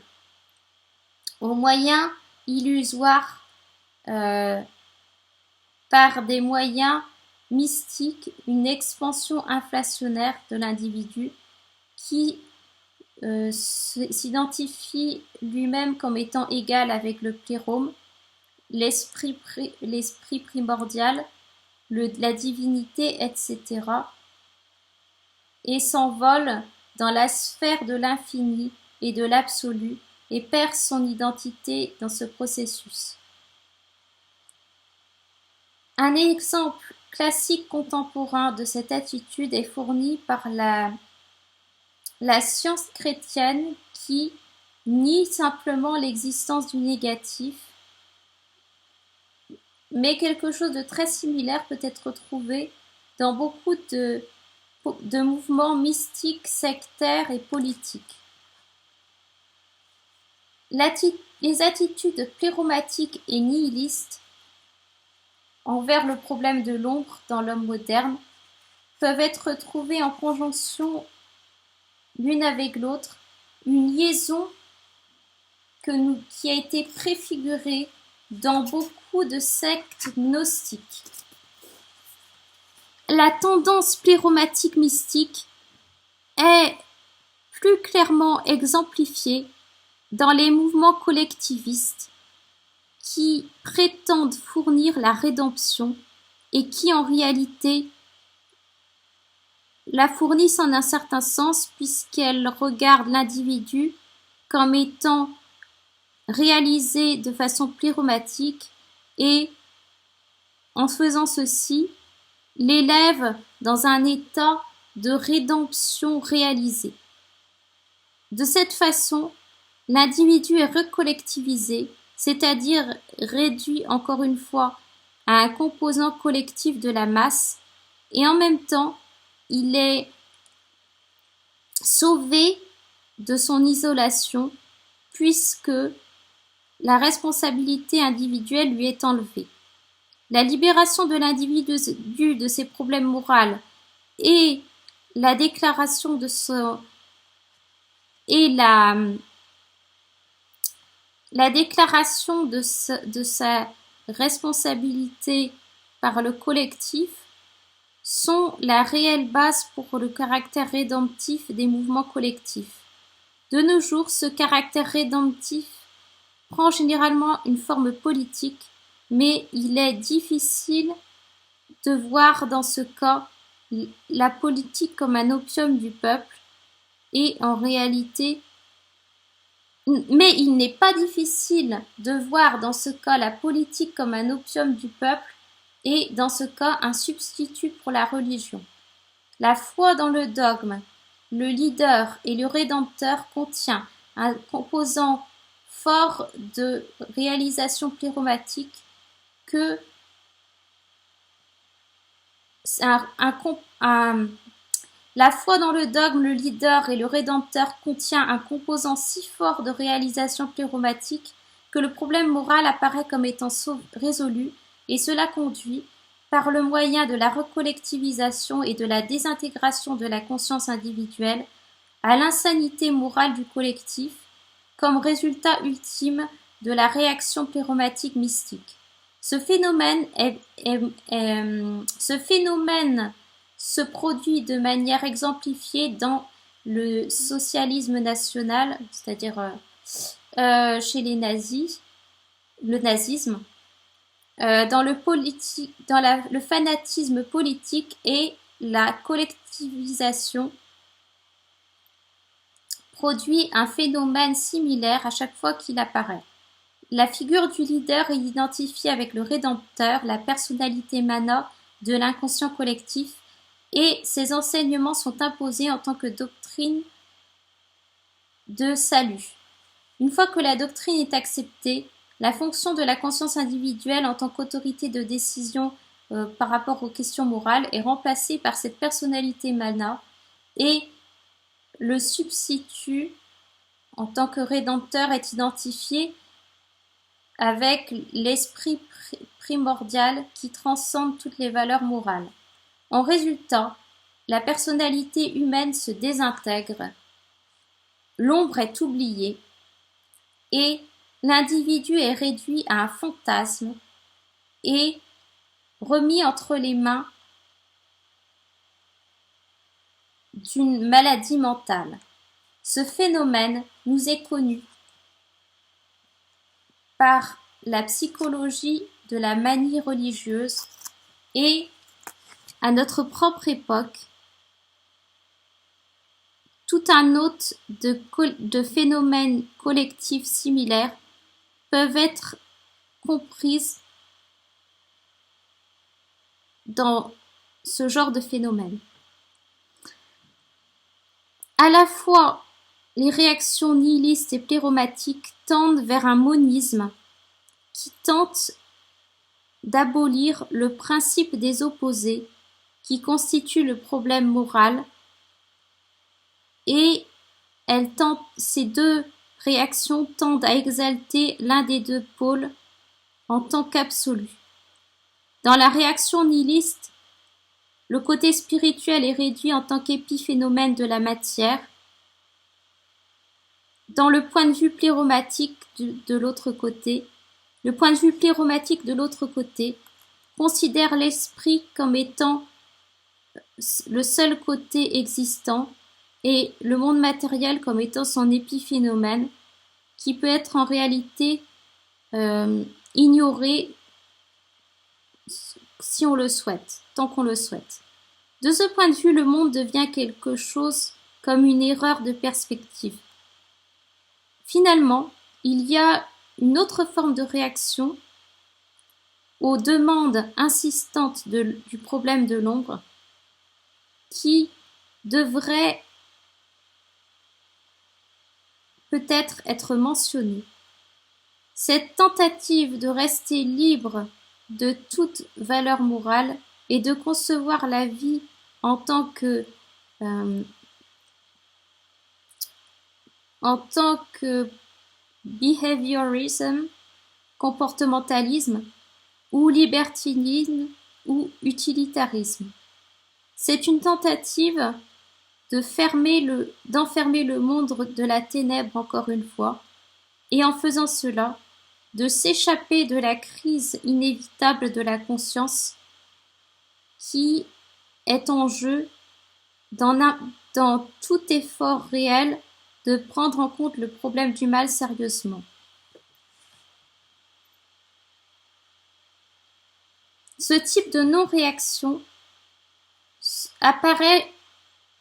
aux moyens illusoires par des moyens mystiques, une expansion inflationnaire de l'individu qui s'identifie lui-même comme étant égal avec le plérôme, l'esprit primordial, la divinité, etc., et s'envole dans la sphère de l'infini et de l'absolu et perd son identité dans ce processus. Un exemple classique contemporain de cette attitude est fourni par la science chrétienne qui nie simplement l'existence du négatif, mais quelque chose de très similaire peut être trouvé dans beaucoup de mouvements mystiques, sectaires et politiques. Les attitudes pléromatiques et nihilistes envers le problème de l'ombre dans l'homme moderne peuvent être trouvées en conjonction l'une avec l'autre, une liaison qui a été préfigurée dans beaucoup de sectes gnostiques. La tendance pléromatique mystique est plus clairement exemplifiée dans les mouvements collectivistes qui prétendent fournir la rédemption et qui en réalité la fournissent en un certain sens puisqu'elles regardent l'individu comme étant réalisé de façon pléromatique et en faisant ceci, l'élève dans un état de rédemption réalisée. De cette façon, l'individu est recollectivisé, c'est-à-dire réduit encore une fois à un composant collectif de la masse, et en même temps, il est sauvé de son isolation puisque la responsabilité individuelle lui est enlevée. La libération de l'individu de ses problèmes moraux et la déclaration de sa responsabilité par le collectif sont la réelle base pour le caractère rédemptif des mouvements collectifs. De nos jours, ce caractère rédemptif prend généralement une forme politique, mais il est difficile de voir dans ce cas la politique comme un opium du peuple et en réalité, mais il n'est pas difficile de voir dans ce cas la politique comme un opium du peuple et dans ce cas un substitut pour la religion. La foi dans le dogme, le leader et le rédempteur contient un composant fort de réalisation pléromatique La foi dans le dogme, le leader et le rédempteur contient un composant si fort de réalisation pléromatique que le problème moral apparaît comme étant résolu, et cela conduit, par le moyen de la recollectivisation et de la désintégration de la conscience individuelle, à l'insanité morale du collectif, comme résultat ultime de la réaction pléromatique mystique. Ce phénomène se produit de manière exemplifiée dans le socialisme national, c'est-à-dire chez les nazis, le nazisme, dans le fanatisme politique et la collectivisation produit un phénomène similaire à chaque fois qu'il apparaît. La figure du leader est identifiée avec le Rédempteur, la personnalité mana de l'inconscient collectif, et ses enseignements sont imposés en tant que doctrine de salut. Une fois que la doctrine est acceptée, la fonction de la conscience individuelle en tant qu'autorité de décision par rapport aux questions morales est remplacée par cette personnalité mana, et le substitut en tant que rédempteur est identifié avec l'esprit primordial qui transcende toutes les valeurs morales. En résultat, la personnalité humaine se désintègre, l'ombre est oubliée et l'individu est réduit à un fantasme et remis entre les mains d'une maladie mentale. Ce phénomène nous est connu par la psychologie de la manie religieuse et, à notre propre époque, tout un autre de phénomènes collectifs similaires peuvent être comprises dans ce genre de phénomène. À la fois, les réactions nihilistes et pléomatiques tendent vers un monisme qui tente d'abolir le principe des opposés qui constitue le problème moral, et ces deux réactions tendent à exalter l'un des deux pôles en tant qu'absolu. Dans la réaction nihiliste, le côté spirituel est réduit en tant qu'épiphénomène de la matière. Dans le point de vue pléromatique de l'autre côté, considère l'esprit comme étant le seul côté existant et le monde matériel comme étant son épiphénomène qui peut être en réalité ignoré si on le souhaite, tant qu'on le souhaite. De ce point de vue, le monde devient quelque chose comme une erreur de perspective. Finalement, il y a une autre forme de réaction aux demandes insistantes du problème de l'ombre qui devrait peut-être être mentionnée. Cette tentative de rester libre de toute valeur morale et de concevoir la vie en tant que behaviorisme, comportementalisme, ou libertinisme ou utilitarisme. C'est une tentative d'enfermer le monde de la ténèbre encore une fois, et en faisant cela, de s'échapper de la crise inévitable de la conscience qui est en jeu dans tout effort réel de prendre en compte le problème du mal sérieusement. Ce type de non-réaction apparaît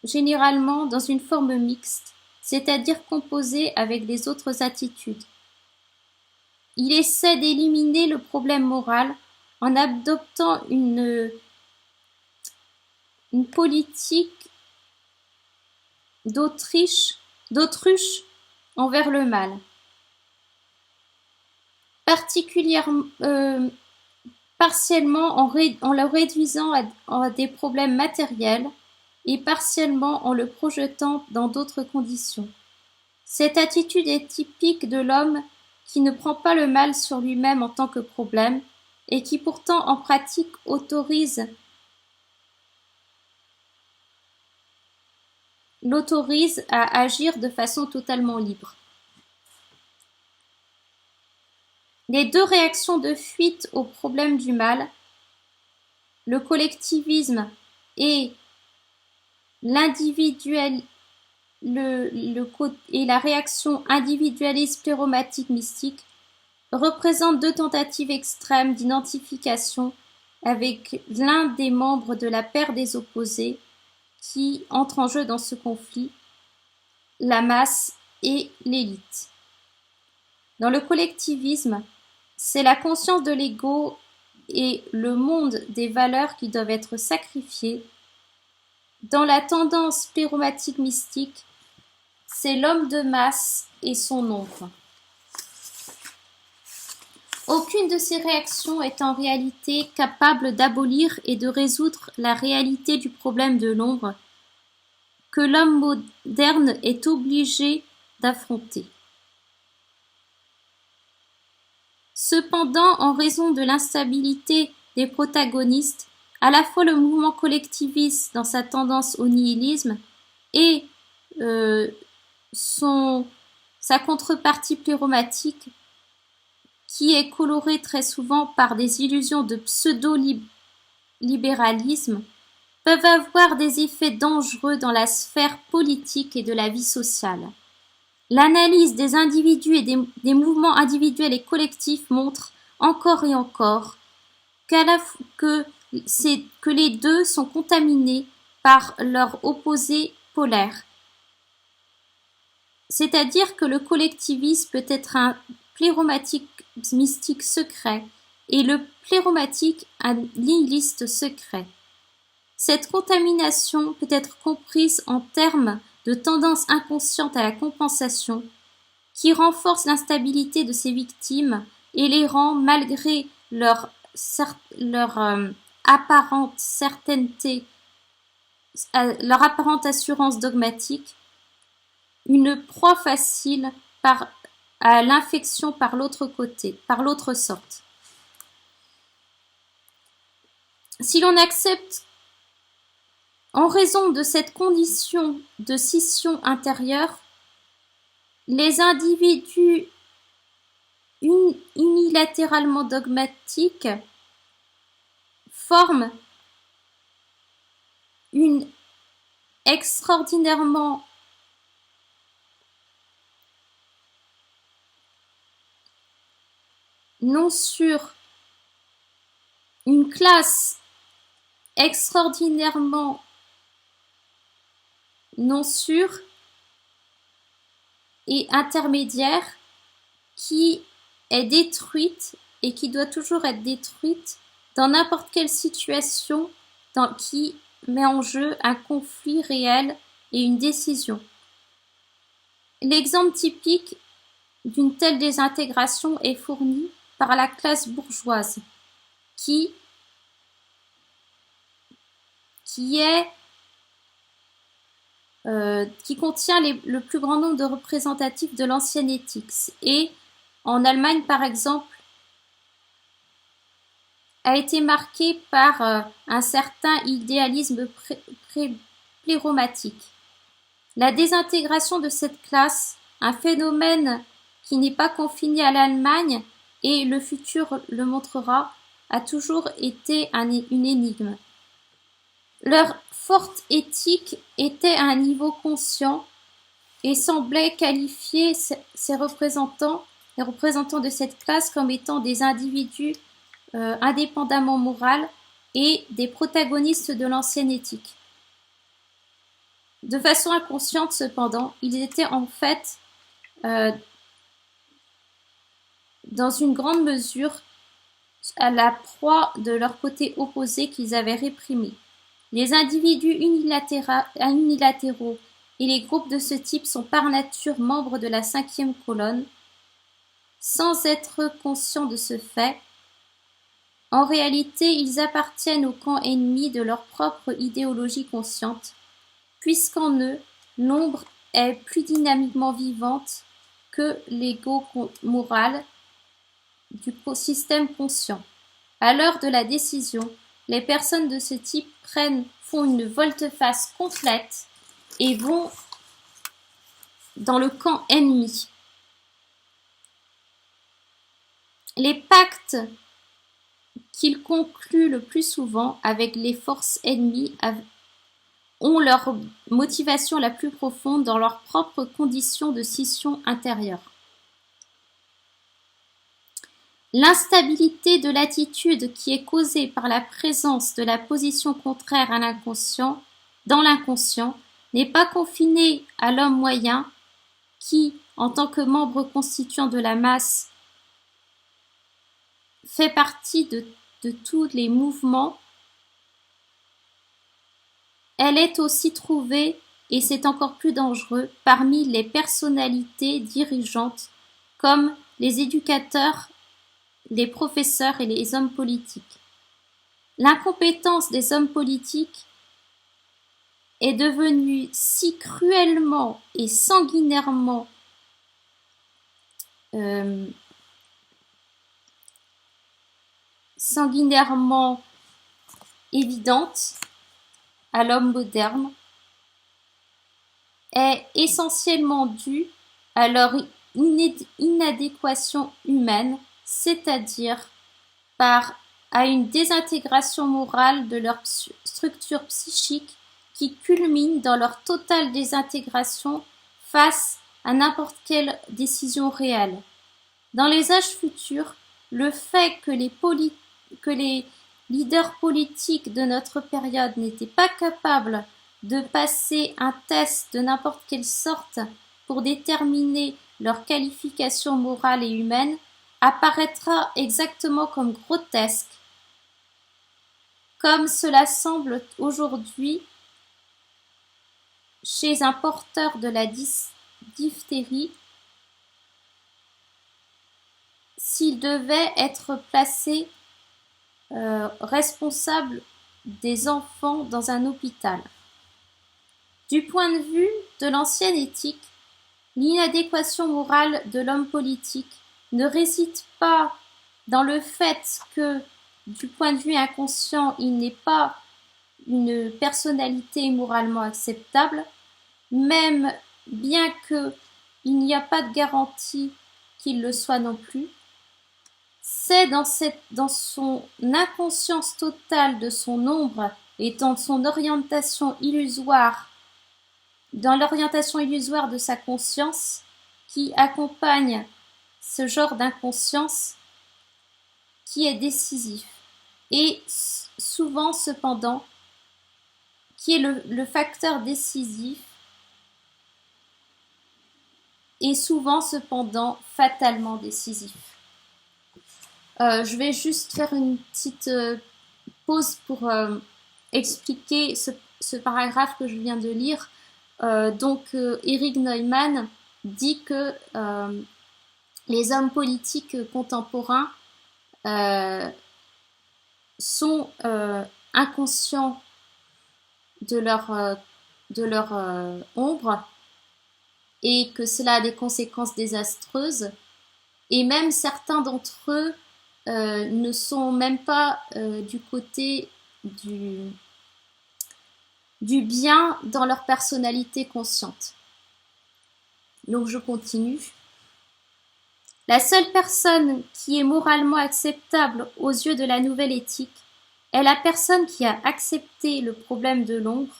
généralement dans une forme mixte, c'est-à-dire composée avec les autres attitudes. Il essaie d'éliminer le problème moral en adoptant une politique d'autruche envers le mal, partiellement en le réduisant à des problèmes matériels et partiellement en le projetant dans d'autres conditions. Cette attitude est typique de l'homme qui ne prend pas le mal sur lui-même en tant que problème et qui pourtant en pratique l'autorise à agir de façon totalement libre. Les deux réactions de fuite au problème du mal, le collectivisme et l'individuel et la réaction individualiste pléromatique mystique représentent deux tentatives extrêmes d'identification avec l'un des membres de la paire des opposés qui entre en jeu dans ce conflit, la masse et l'élite. Dans le collectivisme, c'est la conscience de l'ego et le monde des valeurs qui doivent être sacrifiés. Dans la tendance pléromatique mystique, c'est l'homme de masse et son ombre. Aucune de ces réactions est en réalité capable d'abolir et de résoudre la réalité du problème de l'ombre que l'homme moderne est obligé d'affronter. Cependant, en raison de l'instabilité des protagonistes, à la fois le mouvement collectiviste dans sa tendance au nihilisme et sa contrepartie pléromatique, qui est colorée très souvent par des illusions de pseudo-libéralisme, peuvent avoir des effets dangereux dans la sphère politique et de la vie sociale. L'analyse des individus et des mouvements individuels et collectifs montre encore et encore que les deux sont contaminés par leur opposé polaire. C'est-à-dire que le collectivisme peut être un pléromatique mystique secret et le pléromatique un nihiliste secret. Cette contamination peut être comprise en termes de tendance inconsciente à la compensation qui renforce l'instabilité de ces victimes et les rend, malgré leur apparente assurance dogmatique, une proie facile à l'infection par l'autre sorte. Si l'on accepte, en raison de cette condition de scission intérieure, les individus unilatéralement dogmatiques forment une extraordinairement non sûre, une classe extraordinairement non sûre et intermédiaire qui est détruite et qui doit toujours être détruite dans n'importe quelle situation qui met en jeu un conflit réel et une décision. L'exemple typique d'une telle désintégration est fourni par la classe bourgeoise qui contient le plus grand nombre de représentatifs de l'ancienne éthique et, en Allemagne par exemple, a été marquée par un certain idéalisme pléromatique. La désintégration de cette classe, un phénomène qui n'est pas confiné à l'Allemagne et le futur le montrera, a toujours été une énigme. Leur forte éthique était à un niveau conscient et semblait qualifier les représentants de cette classe comme étant des individus indépendamment moraux et des protagonistes de l'ancienne éthique. De façon inconsciente cependant, ils étaient en fait dans une grande mesure à la proie de leur côté opposé qu'ils avaient réprimé. Les individus unilatéraux et les groupes de ce type sont par nature membres de la 5e colonne. Sans être conscients de ce fait, en réalité, ils appartiennent au camp ennemi de leur propre idéologie consciente puisqu'en eux, l'ombre est plus dynamiquement vivante que l'ego moral du système conscient. À l'heure de la décision, les personnes de ce type font une volte-face complète et vont dans le camp ennemi. Les pactes qu'ils concluent le plus souvent avec les forces ennemies ont leur motivation la plus profonde dans leurs propres conditions de scission intérieure. L'instabilité de l'attitude qui est causée par la présence de la position contraire à l'inconscient, dans l'inconscient, n'est pas confinée à l'homme moyen qui, en tant que membre constituant de la masse, fait partie de tous les mouvements. Elle est aussi trouvée, et c'est encore plus dangereux, parmi les personnalités dirigeantes comme les éducateurs, les professeurs et les hommes politiques. L'incompétence des hommes politiques est devenue si cruellement et sanguinairement évidente à l'homme moderne, est essentiellement due à leur inadéquation humaine, c'est-à-dire à une désintégration morale de leur structure psychique qui culmine dans leur totale désintégration face à n'importe quelle décision réelle. Dans les âges futurs, le fait que les leaders politiques de notre période n'étaient pas capables de passer un test de n'importe quelle sorte pour déterminer leur qualification morale et humaine apparaîtra exactement comme grotesque, comme cela semble aujourd'hui chez un porteur de la diphtérie s'il devait être placé responsable des enfants dans un hôpital. Du point de vue de l'ancienne éthique, l'inadéquation morale de l'homme politique ne réside pas dans le fait que, du point de vue inconscient, il n'est pas une personnalité moralement acceptable, même bien qu'il n'y a pas de garantie qu'il le soit non plus. C'est dans son inconscience totale de son ombre et dans son orientation illusoire, dans l'orientation illusoire de sa conscience qui accompagne ce genre d'inconscience qui est décisif et souvent cependant qui est le facteur décisif et souvent cependant fatalement décisif. Je vais juste faire une petite pause pour expliquer ce paragraphe que je viens de lire. Erich Neumann dit que les hommes politiques contemporains sont inconscients de leur ombre et que cela a des conséquences désastreuses, et même certains d'entre eux ne sont même pas du côté du bien dans leur personnalité consciente. Donc je continue. La seule personne qui est moralement acceptable aux yeux de la nouvelle éthique est la personne qui a accepté le problème de l'ombre,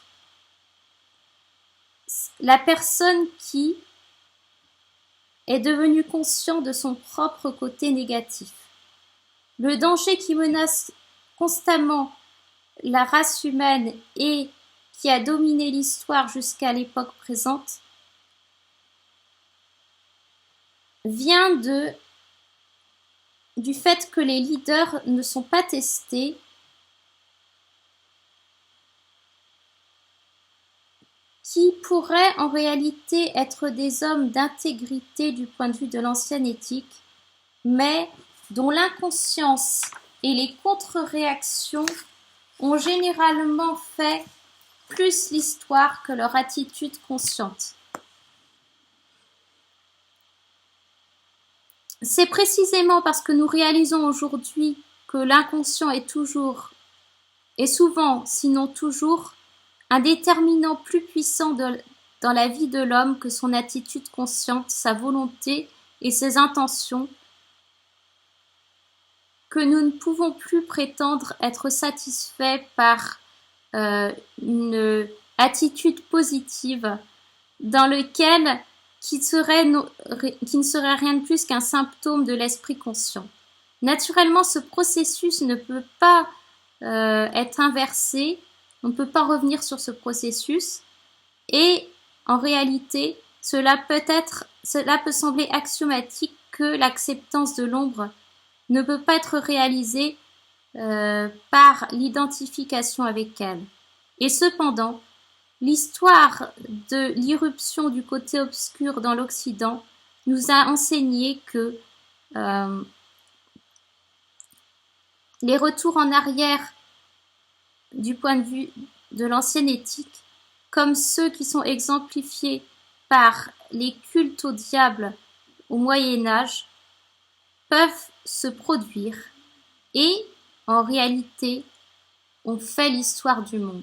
la personne qui est devenue consciente de son propre côté négatif. Le danger qui menace constamment la race humaine et qui a dominé l'histoire jusqu'à l'époque présente vient du fait que les leaders ne sont pas testés, qui pourraient en réalité être des hommes d'intégrité du point de vue de l'ancienne éthique, mais dont l'inconscience et les contre-réactions ont généralement fait plus l'histoire que leur attitude consciente. C'est précisément parce que nous réalisons aujourd'hui que l'inconscient est souvent, sinon toujours, un déterminant plus puissant dans la vie de l'homme que son attitude consciente, sa volonté et ses intentions, que nous ne pouvons plus prétendre être satisfaits par une attitude positive dans lequel qui ne serait rien de plus qu'un symptôme de l'esprit conscient. Naturellement, ce processus ne peut pas être inversé, on ne peut pas revenir sur ce processus, et en réalité, cela peut sembler axiomatique que l'acceptance de l'ombre ne peut pas être réalisée par l'identification avec elle. Et cependant, l'histoire de l'irruption du côté obscur dans l'Occident nous a enseigné que les retours en arrière du point de vue de l'ancienne éthique, comme ceux qui sont exemplifiés par les cultes au diable au Moyen Âge, peuvent se produire et, en réalité, ont fait l'histoire du monde.